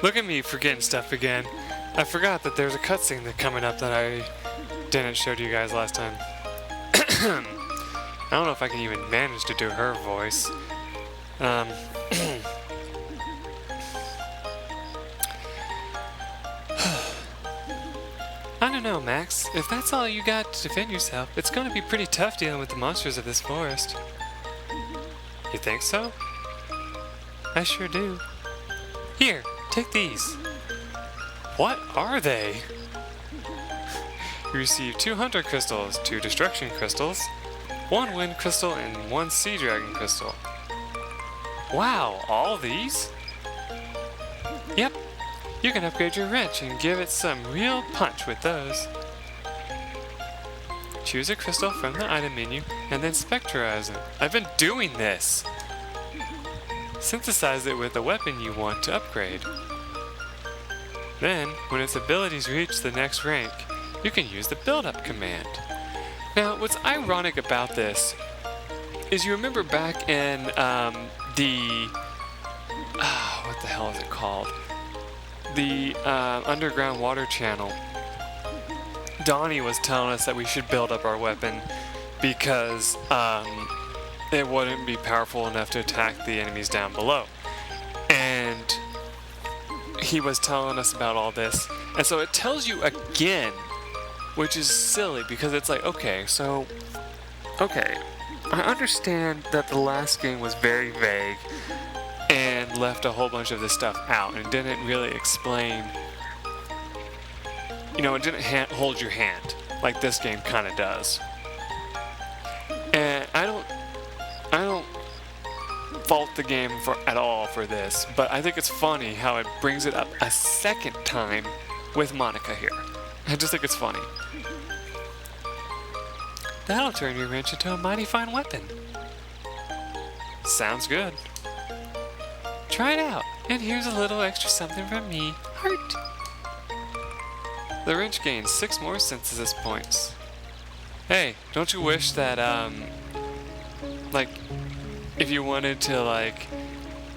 Look at me forgetting stuff again. I forgot that there's a cutscene that's coming up that I didn't show to you guys last time. I don't know if I can even manage to do her voice. I don't know, Max. If that's all you got to defend yourself, it's going to be pretty tough dealing with the monsters of this forest. You think so? I sure do. Here, take these. What are they? You receive 2 hunter crystals, 2 destruction crystals, 1 wind crystal, and 1 sea dragon crystal. Wow, all these? Yep. You can upgrade your wrench and give it some real punch with those. Choose a crystal from the item menu and then spectralize it. I've been doing this! Synthesize it with the weapon you want to upgrade. Then, when its abilities reach the next rank, you can use the build-up command. Now, what's ironic about this is you remember back in what the hell is it called? The underground water channel. Donnie was telling us that we should build up our weapon because it wouldn't be powerful enough to attack the enemies down below. And he was telling us about all this. And so it tells you again, which is silly because it's like, okay, I understand that the last game was very vague and left a whole bunch of this stuff out and didn't really explain, it didn't hold your hand like this game kind of does. And I don't fault the game at all for this, but I think it's funny how it brings it up a second time with Monica here. I just think it's funny. That'll turn your wrench into a mighty fine weapon. Sounds good. Try it out, and here's a little extra something from me. Heart. The wrench gains 6 more synthesis points. Hey, don't you wish that, if you wanted to,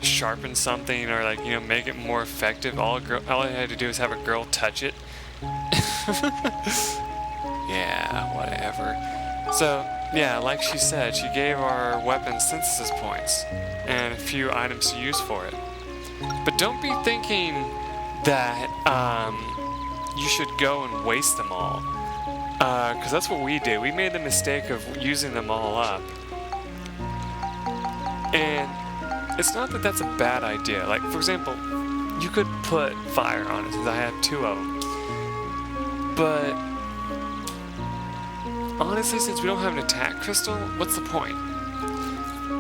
sharpen something or, make it more effective, all you had to do is have a girl touch it? Yeah, whatever. So, yeah, like she said, she gave our weapon synthesis points and a few items to use for it. But don't be thinking that you should go and waste them all. Because that's what we did. We made the mistake of using them all up. And it's not that that's a bad idea. Like, for example, you could put fire on it, since I have 2 of them. But honestly, since we don't have an attack crystal, what's the point?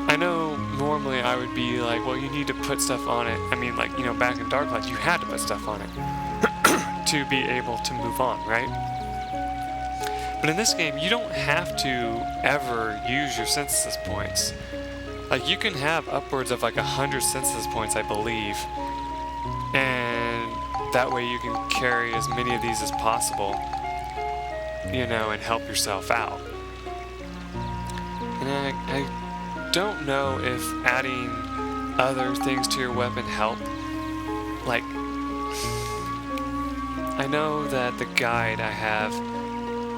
I know normally I would be like, well, you need to put stuff on it. I mean, back in Darklight, you had to put stuff on it to be able to move on, right? But in this game, you don't have to ever use your synthesis points. You can have upwards of 100 synthesis points, I believe. And that way you can carry as many of these as possible, and help yourself out. And I don't know if adding other things to your weapon help. I know that the guide I have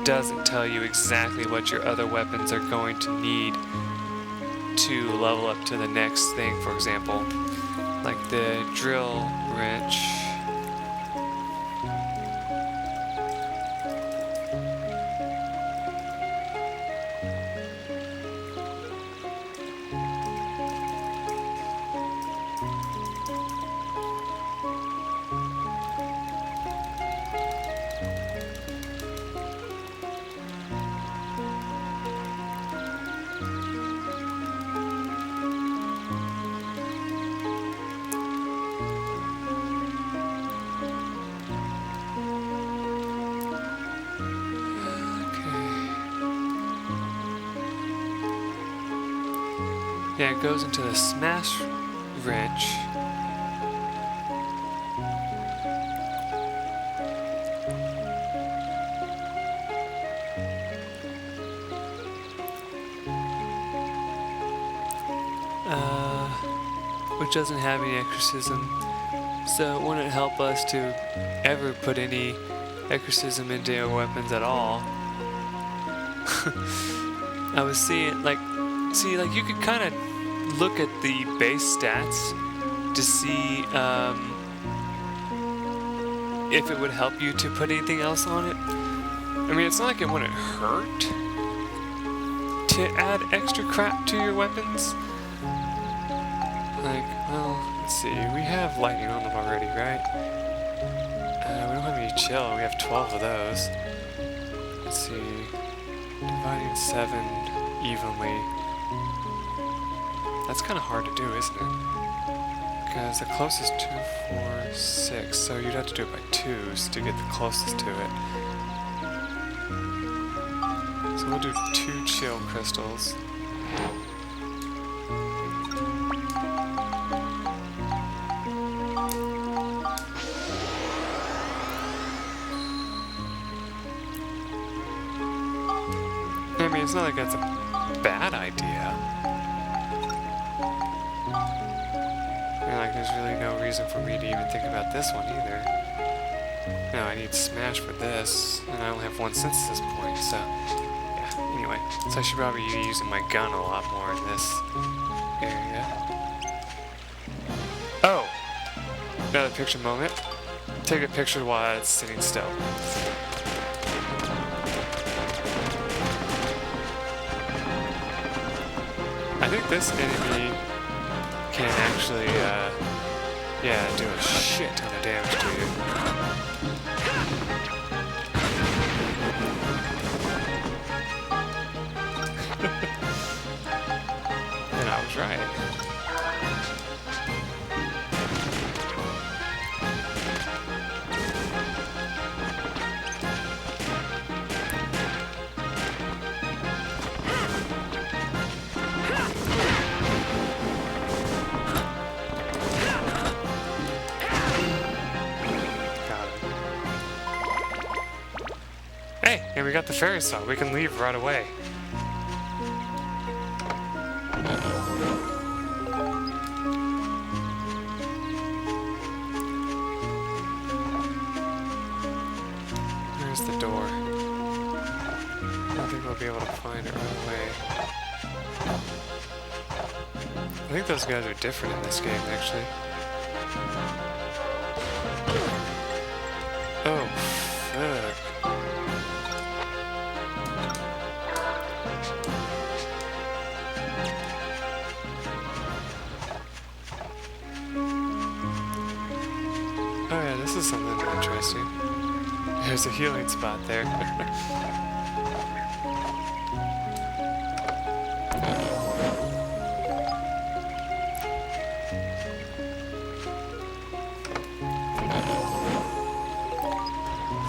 doesn't tell you exactly what your other weapons are going to need to level up to the next thing, for example, like the drill wrench. Yeah, it goes into the smash wrench. Which doesn't have any exorcism, So it wouldn't help us to ever put any exorcism into our weapons at all. I was seeing, like you could kind of look at the base stats to see if it would help you to put anything else on it. I mean, it's not like it wouldn't hurt to add extra crap to your weapons. Like, well, let's see, we have lightning on them already, right? We don't have any chill, we have 12 of those. Let's see, dividing 7 evenly. That's kind of hard to do, isn't it? Because the closest 2, 4, 6, so you'd have to do it by 2s to get the closest to it. So we'll do 2 chill crystals. I mean, it's not like that's a bad idea. I mean, like, there's really no reason for me to even think about this one either. No, I need smash for this, and I only have 1 sense at this point, so... yeah, anyway. So I should probably be using my gun a lot more in this area. Oh! Another picture moment. Take a picture while it's sitting still. I think this enemy can actually, yeah, do a shit ton of damage to you. And I was right. Hey, and we got the fairy song. We can leave right away. Where's the door? I don't think we'll be able to find it right away. I think those guys are different in this game, actually. Oh, fuck. Oh yeah, this is something interesting. There's a healing spot there.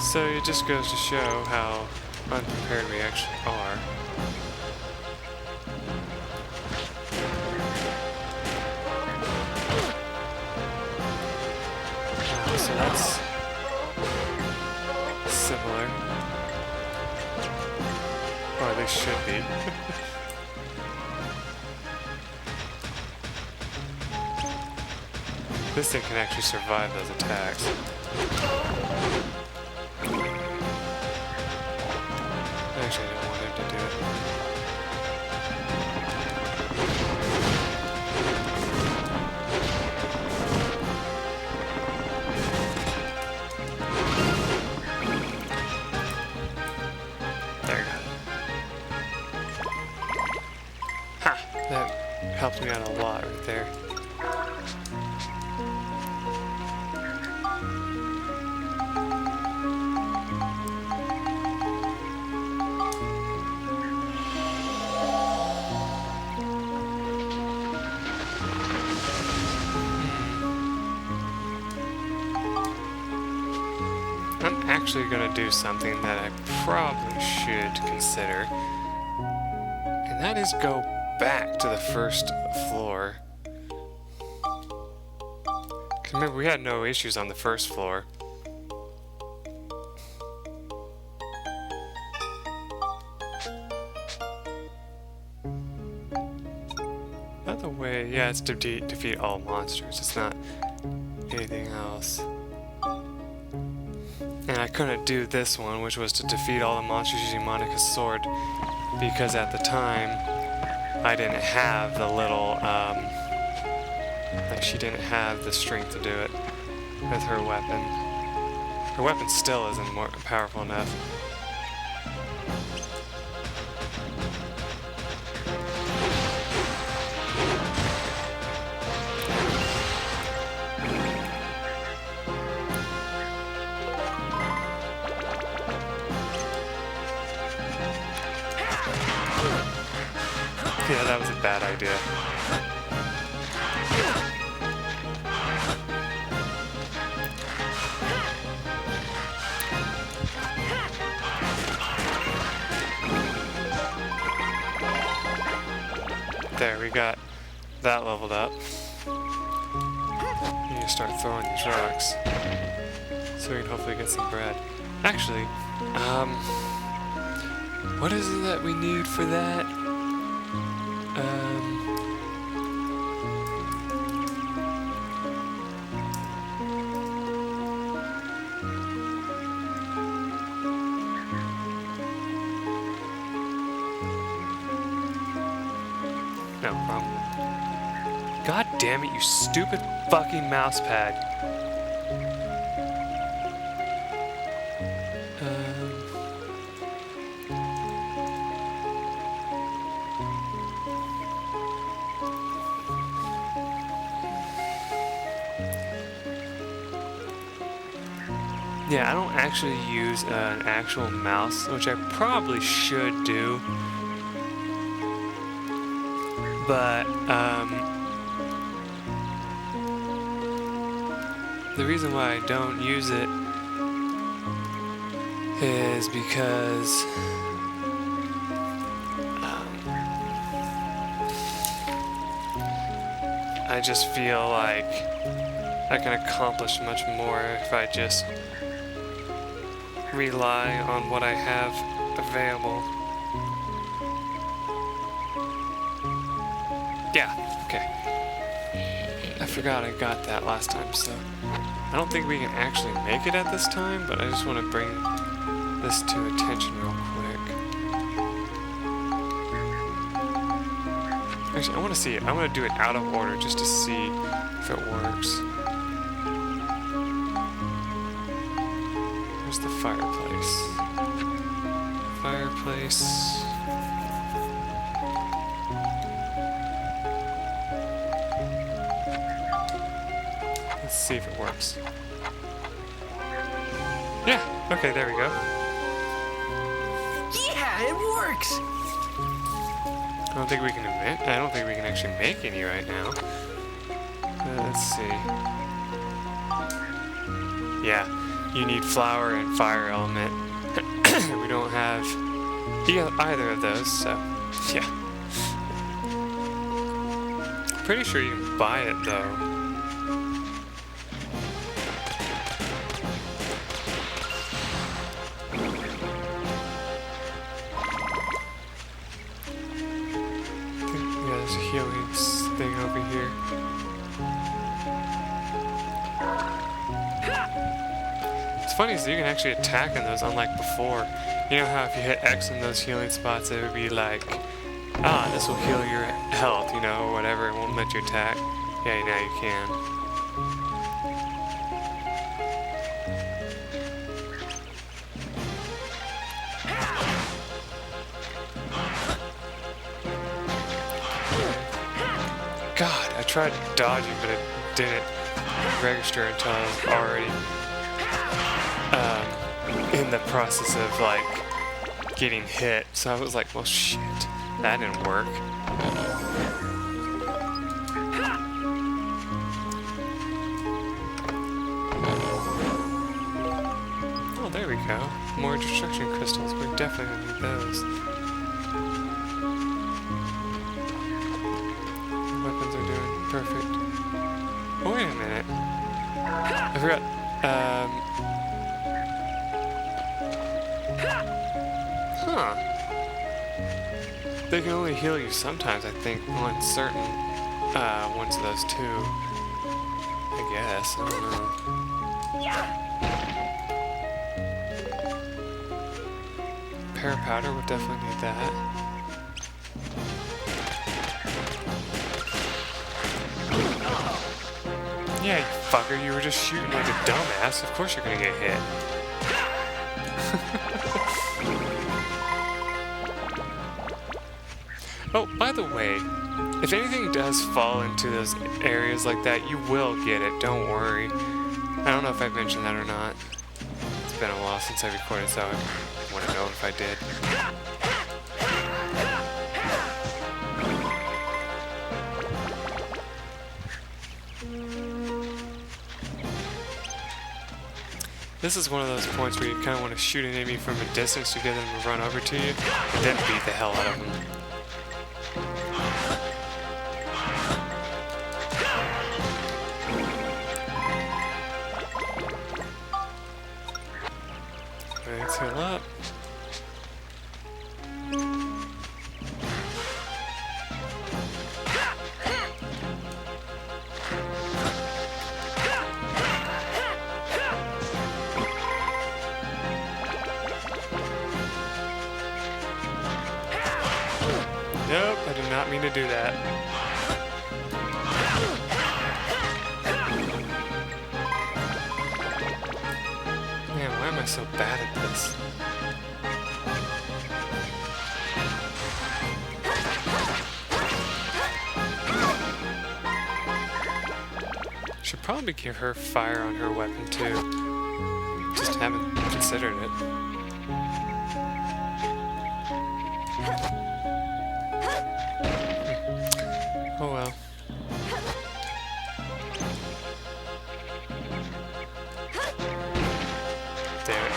So it just goes to show how unprepared we actually are. So that's similar. Or at least should be. This thing can actually survive those attacks. Actually, I didn't want him to do it. That helped me out a lot right there. I'm actually going to do something that I probably should consider, and that is go back to the first floor. 'Cause remember, we had no issues on the first floor. By the way, yeah, it's to defeat all monsters. It's not anything else. else. And I couldn't do this one, which was to defeat all the monsters using Monica's sword, because at the time I didn't have the little, like she didn't have the strength to do it with her weapon. Her weapon still isn't more powerful enough. Yeah, that was a bad idea. There, we got that leveled up. We need to start throwing these rocks so we can hopefully get some bread. Actually, what is it that we need for that? No, wrong one. God damn it, you stupid fucking mouse pad. Yeah, I don't actually use an actual mouse, which I probably should do. But, the reason why I don't use it is because I just feel like I can accomplish much more if I just rely on what I have available. Yeah, okay. I forgot I got that last time, so I don't think we can actually make it at this time, but I just want to bring this to attention real quick. Actually, I want to see it. I want to do it out of order just to see if it works. Where's the fireplace? Fireplace. Let's see if it works. Yeah, okay, there we go. Yeah, it works! I don't think we can actually make any right now. Let's see. Yeah, you need flour and fire element. We don't have either of those, so yeah. Pretty sure you can buy it though. There's a healing thing over here. It's funny is that you can actually attack in those, unlike before. You know how if you hit X in those healing spots, it would be like, this will heal your health, you know, or whatever. It won't let you attack. Yeah, now you can. God, I tried dodging, but it didn't register until I was already in the process of like getting hit. So I was like, well, shit, that didn't work. Oh, there we go. More destruction crystals. We're definitely gonna need those. Weapons are doing perfect. Oh, wait a minute. I forgot. Huh. They can only heal you sometimes, I think, on certain ones of those two. I guess. I don't know. Parapowder would definitely need that. Yeah, you fucker, you were just shooting like a dumbass. Of course you're gonna get hit. Oh, by the way, if anything does fall into those areas like that, you will get it, don't worry. I don't know if I've mentioned that or not. It's been a while since I recorded, so I want to know if I did. This is one of those points where you kind of want to shoot an enemy from a distance to get them to run over to you, and then beat the hell out of them. Let's heal up. Nope, I did not mean to do that. Man, why am I so bad at this? Should probably give her fire on her weapon too. Just haven't considered it. Oh well. Damn it.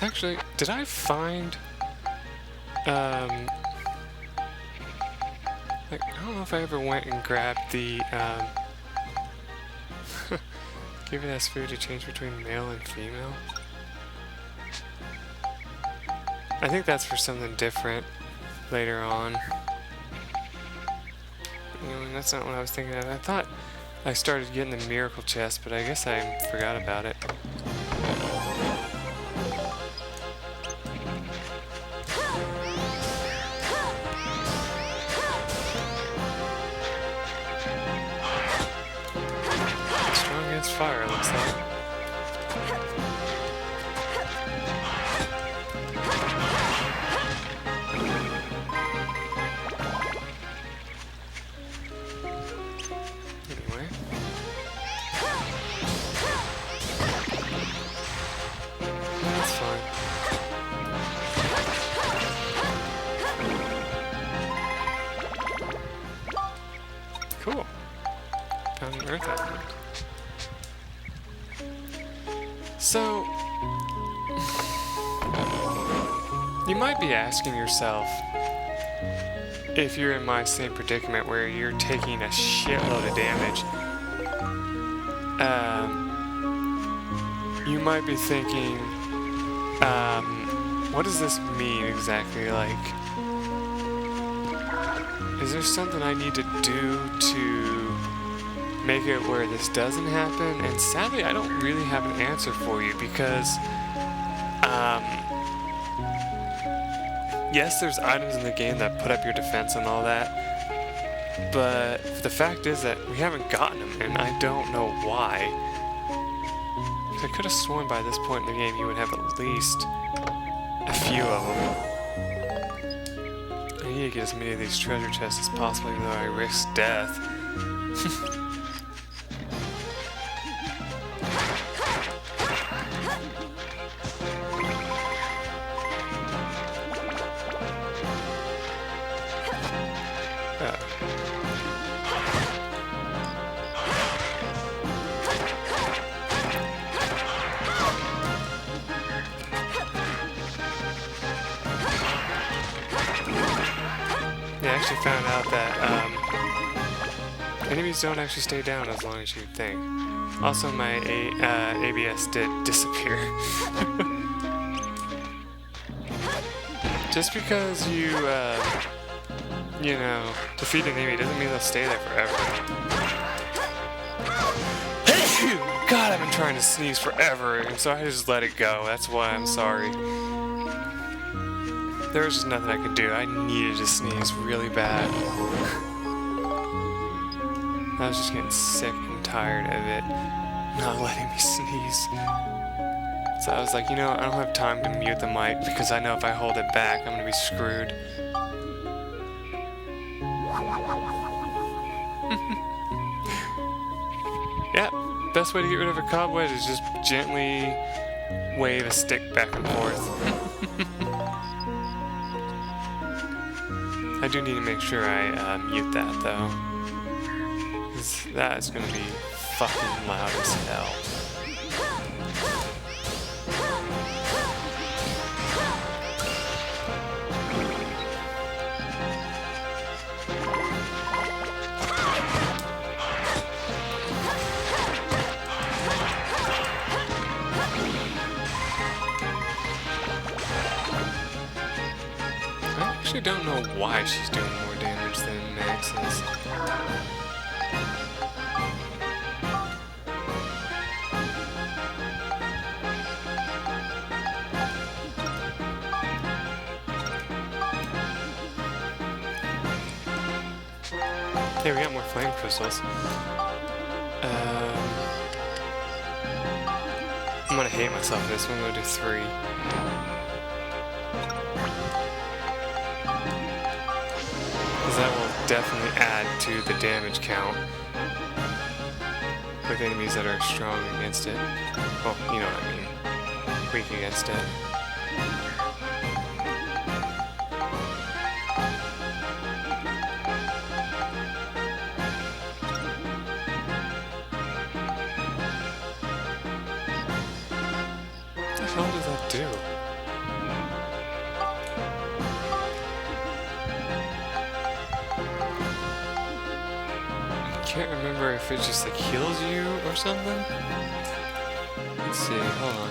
Actually, did I find like, I don't know if I ever went and grabbed the, give it as food to change between male and female. I think that's for something different later on. You know, that's not what I was thinking of. I thought I started getting the miracle chest, but I guess I forgot about it. Fire, it looks like. Anyway. That's fine. Cool. Found an earth element. So, you might be asking yourself, if you're in my same predicament where you're taking a shitload of damage, you might be thinking, what does this mean exactly? Like, is there something I need to do to make it where this doesn't happen? And sadly, I don't really have an answer for you because, yes, there's items in the game that put up your defense and all that, but the fact is that we haven't gotten them, and I don't know why. I could have sworn by this point in the game you would have at least a few of them. I need to get as many of these treasure chests as possible, even though I risk death. I actually found out that enemies don't actually stay down as long as you'd think. Also, my ABS did disappear. Just because you know, defeat an enemy doesn't mean they'll stay there forever. God, I've been trying to sneeze forever, and so I just let it go. That's why I'm sorry. There was just nothing I could do. I needed to sneeze really bad. I was just getting sick and tired of it not letting me sneeze. So I was like, you know, I don't have time to mute the mic because I know if I hold it back, I'm gonna be screwed. Yeah, best way to get rid of a cobweb is just gently wave a stick back and forth. I do need to make sure I mute that though, because that is gonna be fucking loud as hell. I actually don't know why she's doing more damage than Max is. Hey, we got more flame crystals. I'm gonna hate myself in this one. I'm gonna do 3. Because that will definitely add to the damage count with enemies that are strong against it. Well, you know what I mean. Weak against it. What the hell does that do? I can't remember if it just like heals you or something. Let's see, hold on.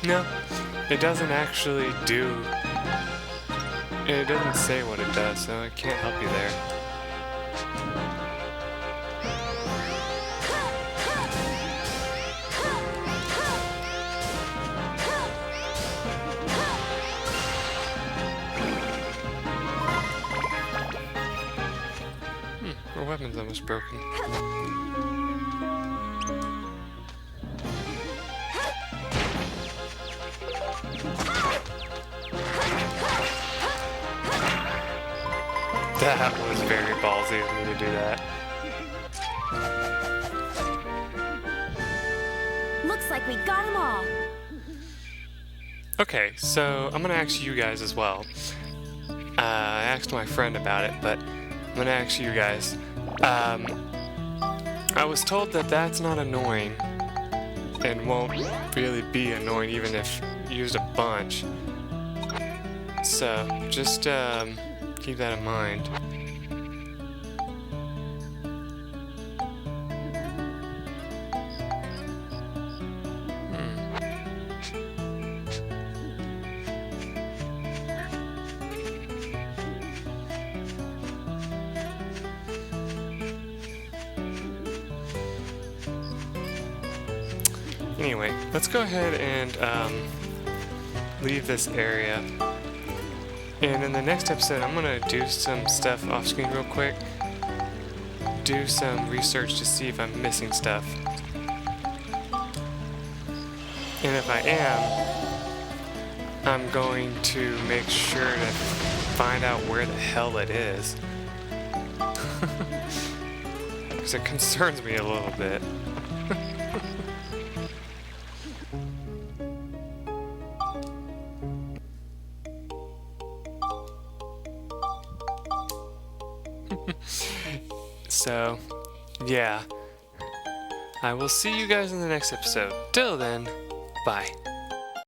No, it doesn't actually do. It doesn't say what it does, so it can't help you there. Our weapon's almost broken. That was very ballsy of me to do that. Looks like we got them all. Okay, so I'm gonna ask you guys as well. I asked my friend about it, but I'm gonna ask you guys. I was told that that's not annoying and won't really be annoying even if used a bunch. So just keep that in mind. Anyway, let's go ahead and leave this area. And in the next episode, I'm gonna do some stuff off screen real quick. Do some research to see if I'm missing stuff. And if I am, I'm going to make sure to find out where the hell it is. Because it concerns me a little bit. So, yeah, I will see you guys in the next episode. Till then, bye.